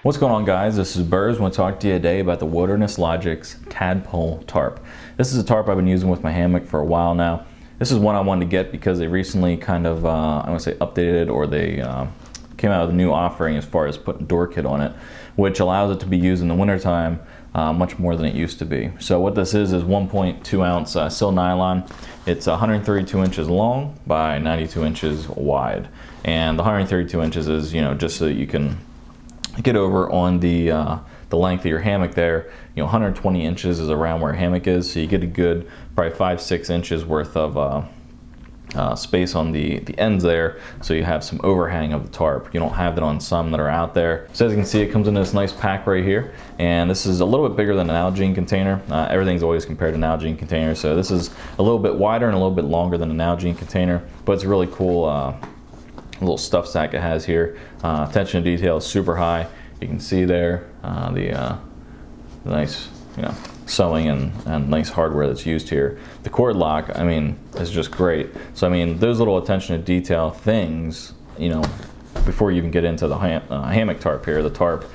What's going on, guys? This is Berz. I want to talk to you today about the Wilderness Logics Tadpole Tarp. This is a tarp I've been using with my hammock for a while now. This is one I wanted to get because they recently kind of, I want to say updated, or they came out with a new offering as far as putting door kit on it, which allows it to be used in the wintertime much more than it used to be. So what this is 1.2 ounce Silnylon. It's 132 inches long by 92 inches wide. And the 132 inches is, just so that you can get over on the length of your hammock there. 120 inches is around where a hammock is, so you get a good probably 5-6 inches worth of space on the ends there, so you have some overhang of the tarp. You don't have that on some that are out there. So as you can see, it comes in this nice pack right here, and this is a little bit bigger than an Nalgene container. Everything's always compared to an Nalgene container, so this is a little bit wider and a little bit longer than a Nalgene container, but it's a really cool little stuff sack it has here. Attention to detail is super high. You can see there the nice sewing and nice hardware that's used here. The cord lock, is just great. So those little attention to detail things, before you even get into the hammock tarp here, the tarp,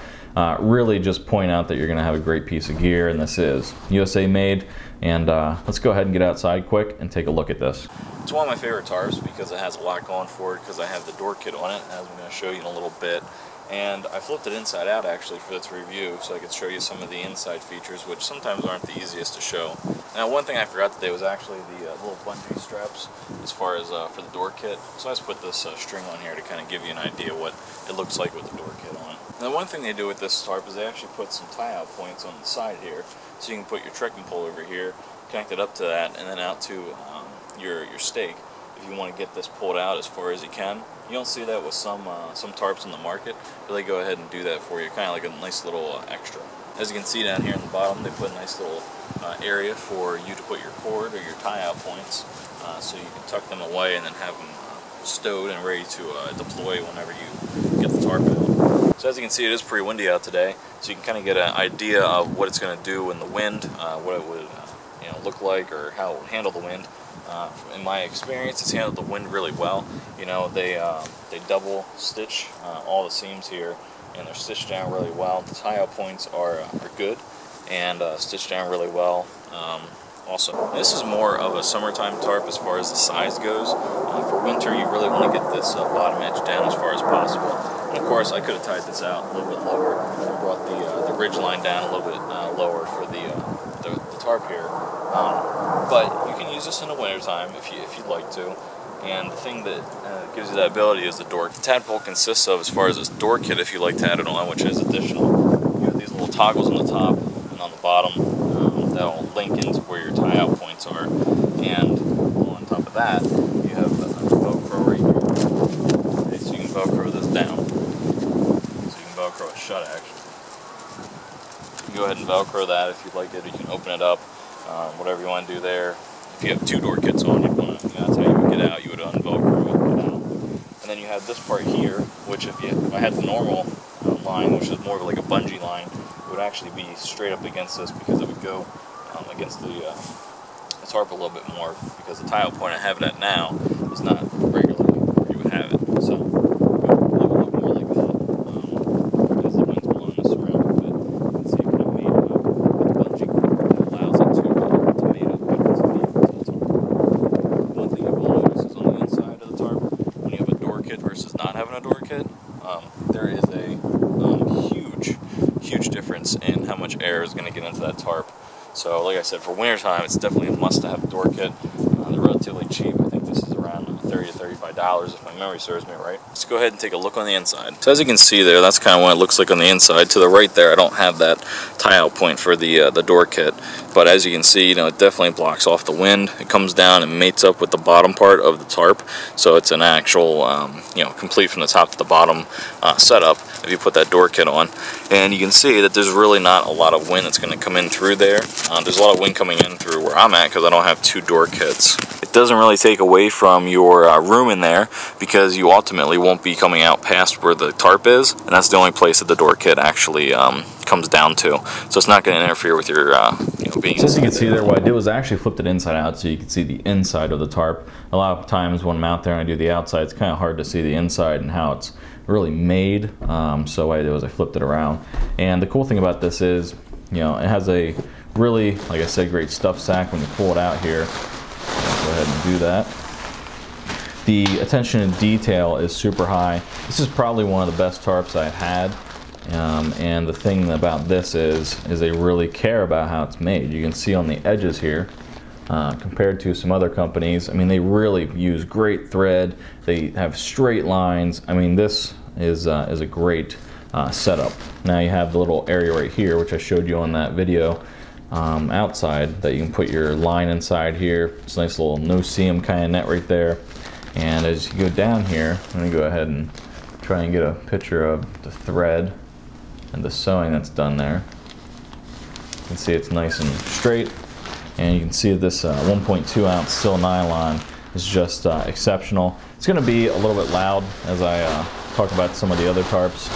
really just point out that you're going to have a great piece of gear, and this is USA made. And let's go ahead and get outside quick and take a look at this. It's one of my favorite tarps because it has a lot going for it, because I have the door kit on it, as I'm going to show you in a little bit. And I flipped it inside out actually for this review, so I could show you some of the inside features, which sometimes aren't the easiest to show. Now, one thing I forgot today was actually the little bungee straps as far as for the door kit. So I just put this string on here to kind of give you an idea what it looks like with the door kit on. Now, one thing they do with this tarp is they actually put some tie-out points on the side here, so you can put your trekking pole over here, connect it up to that, and then out to your stake. If you want to get this pulled out as far as you can. You don't see that with some tarps on the market, but they go ahead and do that for you, kind of like a nice little extra. As you can see down here in the bottom, they put a nice little area for you to put your cord or your tie-out points, so you can tuck them away and then have them stowed and ready to deploy whenever you get the tarp out. So as you can see, it is pretty windy out today, so you can kind of get an idea of what it's going to do in the wind, what it would look like, or how it would handle the wind. In my experience, it's handled the wind really well. They double stitch all the seams here, and they're stitched down really well. The tie-out points are good and stitched down really well. Also, this is more of a summertime tarp as far as the size goes. For winter, you really want to get this bottom edge down as far as possible. And of course, I could have tied this out a little bit lower and brought the ridge line down a little bit lower for the tarp here. But you can use this in the wintertime if you'd like to. And the thing that gives you that ability is the door. The tadpole consists of, as far as this door kit, if you like to add it on, which is additional, you have these little toggles on the top and on the bottom that'll link into where your tie-out points are. And on top of that, you have the Velcro right here. Okay, so you can Velcro this down. So you can Velcro it shut, actually. You can go ahead and Velcro that if you'd like it. You can open it up. Whatever you want to do there. If you have two door kits on, you'd want to, that's how you would get out. You would unvelcro it and get out. And then you have this part here, which if I had the normal line, which is more of like a bungee line, it would actually be straight up against this, because it would go against the tarp a little bit more, because the tie-out point I have it at now is not regularly where you would have it. So it would look more like that. As the wind's blowing this around a bit, you can see it kind of made with the bungee cord that allows it to mate up good to the tarp. One thing you will notice is on the inside of the tarp, when you have a door kit versus not having a door kit, there is a huge difference in how much air is going to get into that tarp. So like I said, for wintertime, it's definitely a must to have a door kit. They're relatively cheap. I think this is around $30 to $35 if my memory serves me right. Let's go ahead and take a look on the inside. So as you can see there, that's kind of what it looks like on the inside. To the right there, I don't have that tie-out point for the door kit, but as you can see, it definitely blocks off the wind. It comes down and mates up with the bottom part of the tarp, so it's an actual, complete from the top to the bottom setup if you put that door kit on. And you can see that there's really not a lot of wind that's going to come in through there. There's a lot of wind coming in through where I'm at because I don't have two door kits. It doesn't really take away from your room in there, because you ultimately won't be coming out past where the tarp is, and that's the only place that the door kit actually comes down to, so it's not going to interfere with your being. So as you can see there, what I did was I actually flipped it inside out so you can see the inside of the tarp. A lot of times when I'm out there and I do the outside, it's kind of hard to see the inside and how it's really made. So what I did was I flipped it around, and the cool thing about this is, it has a really, like I said, great stuff sack. When you pull it out here, go ahead and do that. The attention to detail is super high. This is probably one of the best tarps I've had. And the thing about this is they really care about how it's made. You can see on the edges here, compared to some other companies, I mean, they really use great thread. They have straight lines. I mean, this is a great setup. Now you have the little area right here, which I showed you on that video outside, that you can put your line inside here. It's a nice little no-seam kind of net right there. And as you go down here, I'm going to go ahead and try and get a picture of the thread and the sewing that's done there. You can see it's nice and straight, and you can see this 1.2 ounce Silnylon is just exceptional. It's going to be a little bit loud as I talk about some of the other tarps.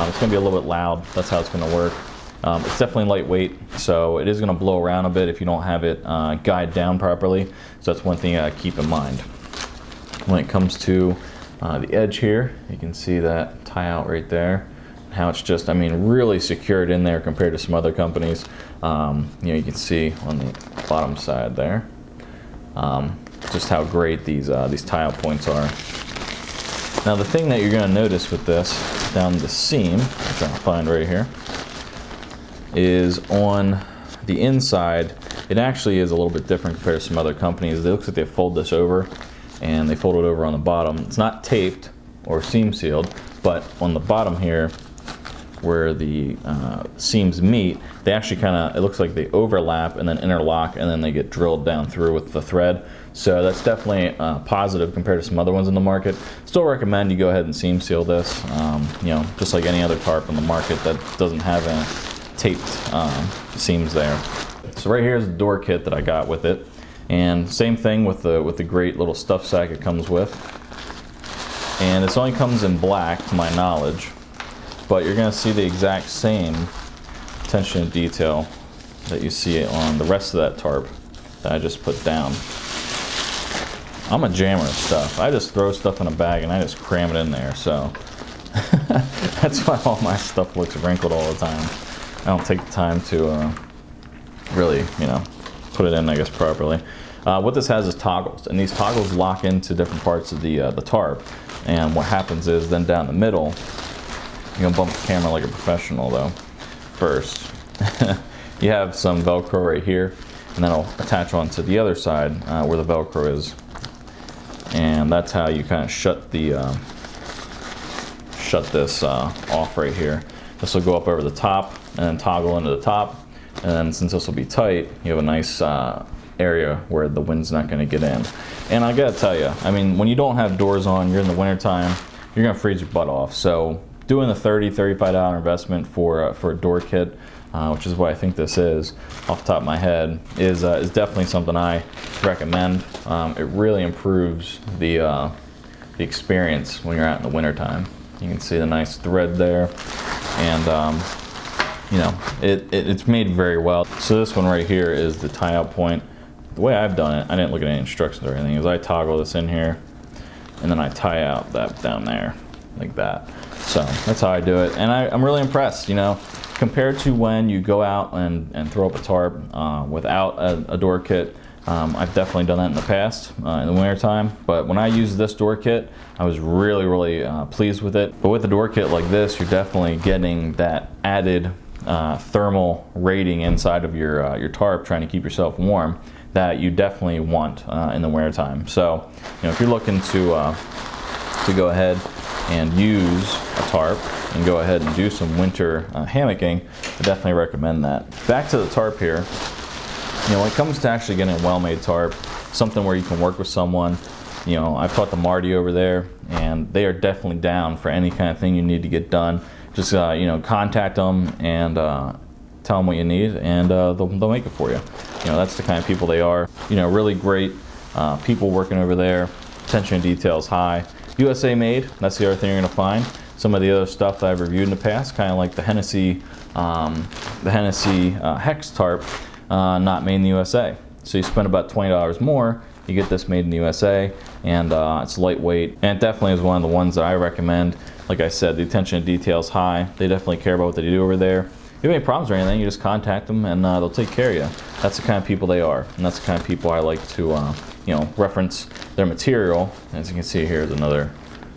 It's going to be a little bit loud. That's how it's going to work. It's definitely lightweight, so it is going to blow around a bit if you don't have it guyed down properly. So that's one thing you got to keep in mind. When it comes to the edge here, you can see that tie out right there. How it's just, I mean, really secured in there compared to some other companies. You can see on the bottom side there just how great these tie-out points are. Now the thing that you're going to notice with this down the seam, which I'll find right here, is on the inside, it actually is a little bit different compared to some other companies. It looks like they fold this over, and they fold it over on the bottom. It's not taped or seam sealed, but on the bottom here, where the seams meet, they actually it looks like they overlap and then interlock, and then they get drilled down through with the thread. So that's definitely positive compared to some other ones in the market. Still recommend you go ahead and seam seal this, just like any other tarp on the market that doesn't have a taped seams there. So right here is the door kit that I got with it, and same thing with the great little stuff sack it comes with. And this only comes in black, to my knowledge, but you're going to see the exact same attention to detail that you see on the rest of that tarp that I just put down. I'm a jammer of stuff. I just throw stuff in a bag and I just cram it in there, so that's why all my stuff looks wrinkled all the time. I don't take the time to really, put it in, I guess, properly. What this has is toggles, and these toggles lock into different parts of the tarp. And what happens is, then down the middle, you're gonna bump the camera like a professional though. First, you have some Velcro right here, and then I'll attach onto the other side where the Velcro is. And that's how you kind of shut this off right here. This will go up over the top and then toggle into the top. And then since this will be tight, you have a nice area where the wind's not going to get in. And I gotta tell you, I mean, when you don't have doors on, you're in the winter time, you're gonna freeze your butt off. So doing the $30–35 investment for a door kit, which is what I think this is, off the top of my head, is definitely something I recommend. It really improves the experience when you're out in the winter time. You can see the nice thread there, and it's made very well. So this one right here is the tie-out point. The way I've done it, I didn't look at any instructions or anything, is I toggle this in here, and then I tie out that down there, like that. So that's how I do it, and I'm really impressed, compared to when you go out and throw up a tarp without a door kit. I've definitely done that in the past, in the winter time, but when I used this door kit, I was really pleased with it. But with a door kit like this, you're definitely getting that added thermal rating inside of your tarp, trying to keep yourself warm, that you definitely want in the winter time. So, if you're looking to go ahead and use a tarp and go ahead and do some winter hammocking, I definitely recommend that. Back to the tarp here. When it comes to actually getting a well-made tarp, something where you can work with someone, I've taught the Marty over there, and they are definitely down for any kind of thing you need to get done. Just contact them and tell them what you need, and they'll make it for you. That's the kind of people they are. Really great people working over there. Attention to detail is high. USA made. That's the other thing you're gonna find. some of the other stuff that I've reviewed in the past, kind of like the Hennessy Hex tarp, not made in the USA. So you spend about $20 more, you get this made in the USA, and it's lightweight, and it definitely is one of the ones that I recommend. Like I said, the attention to detail is high. They definitely care about what they do over there. If you have any problems or anything, you just contact them and they'll take care of you. That's the kind of people they are, and that's the kind of people I like to you know, reference their material. As you can see, here's another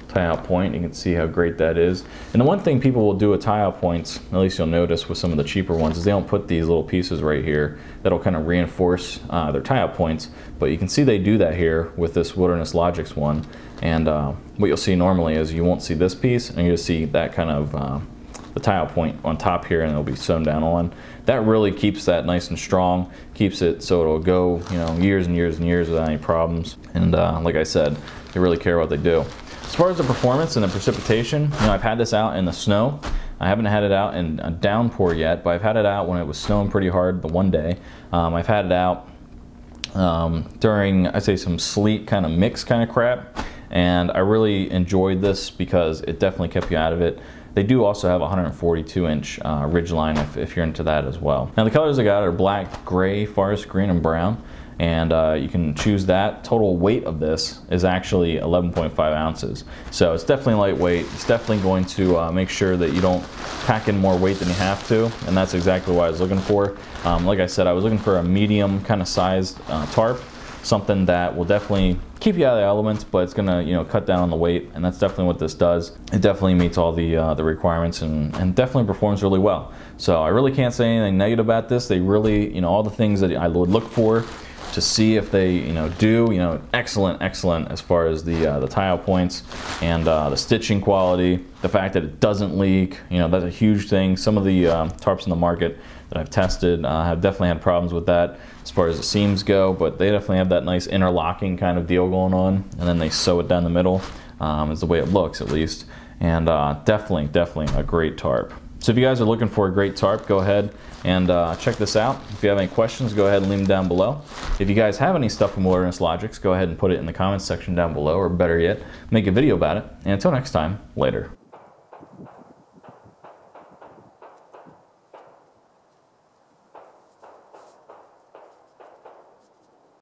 tie-out point. You can see how great that is. And the one thing people will do with tie-out points, at least you'll notice with some of the cheaper ones, is they don't put these little pieces right here that'll kind of reinforce their tie-out points. But you can see they do that here with this Wilderness Logics one. And what you'll see normally is you won't see this piece, and you'll see that kind of the tie-out point on top here, and it'll be sewn down on. That really keeps that nice and strong, keeps it so it'll go, you know, years and years and years without any problems. And like I said, they really care what they do. As far as the performance and the precipitation, you know, I've had this out in the snow. I haven't had it out in a downpour yet, but I've had it out when it was snowing pretty hard the one day. I've had it out during, I'd say, some sleet kind of mix kind of crap, and I really enjoyed this because it definitely kept you out of it. They do also have a 142-inch ridgeline if you're into that as well. Now the colors I got are black, gray, forest green, and brown, and you can choose that. Total weight of this is actually 11.5 ounces. So it's definitely lightweight. It's definitely going to make sure that you don't pack in more weight than you have to, and that's exactly what I was looking for. Like I said, I was looking for a medium kind of sized tarp, something that will definitely keep you out of the elements, but it's gonna, you know, cut down on the weight, and that's definitely what this does. It definitely meets all the requirements and definitely performs really well. So I really can't say anything negative about this. They really, you know, all the things that I would look for to see if they, you know, do, you know, excellent as far as the tie-out points and the stitching quality, the fact that it doesn't leak, you know, that's a huge thing. Some of the tarps in the market that I've tested have definitely had problems with that as far as the seams go, but they definitely have that nice interlocking kind of deal going on, and then they sew it down the middle, is the way it looks at least, and definitely a great tarp. So if you guys are looking for a great tarp, go ahead and check this out. If you have any questions, go ahead and leave them down below. If you guys have any stuff from Wilderness Logics, go ahead and put it in the comments section down below, or better yet, make a video about it. And until next time, later.